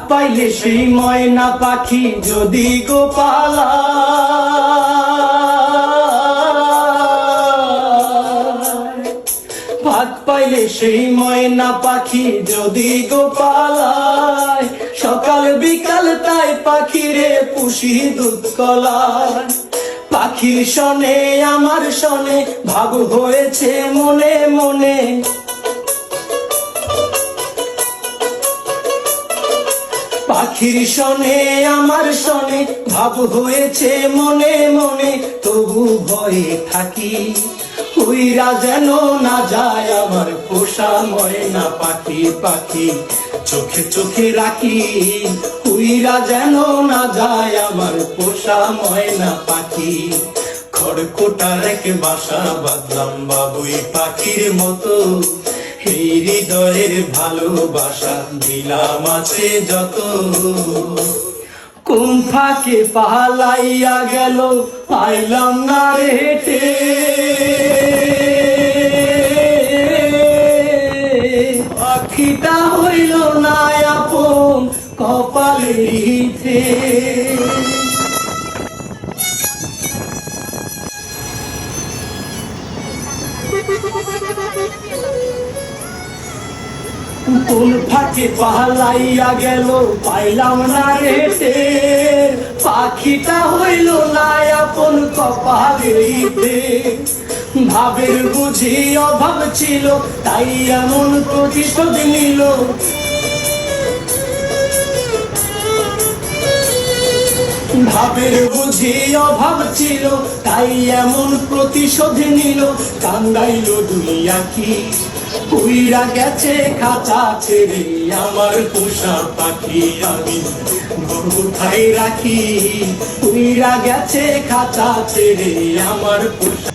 পাইলে সেই ময়না পাখি যদি গোপালা, ভাত পাইলে সেই ময়না পাখি যদি গোপালায়, সকাল বিকাল তাই পাখিরে পুষি দুধ কলায়। পাখির শনে আমার শনে ভাব হয়েছে মনে মনে, পাখির শনে আমার শনে ভাব হয়েছে মনে মনে। তবু ভয়ে থাকি উইরা যেন না যায় আমার পোষা ময়না পাখি, পাখি চোখে চোখে রাখি উইরা যেন না যায় আমার পোষা ময়না পাখি। খড়কোটার এক বাসা বাঁধলাম বাবুই পাখির মতো, এই হৃদয়ের ভালোবাসা দিলাম আছে যত। কোন ফাঁকে পালাইয়া গেল পাইলাম না রে হেঁটে, পাখিটা হইল না আপন কপালের হিতে। কোন ফাঁকে পালাইয়া গেল পাইলাম না রেটে, পাখিটা হইল না আপন কপালের হিতে। ভাবের বুঝি অভাব ছিল তাই এমন প্রতিশোধ নিল, ভাবের বুঝি অভাব ছিল তাই এমন প্রতিশোধ নিল। কান্দাইল দুই আঁখি উইরা গেছে খাঁচা ছেড়ে আমার পোষা পাখি, আমি কোথায় রাখি উইরা গেছে খাঁচা ছেড়ে আমার পোষা।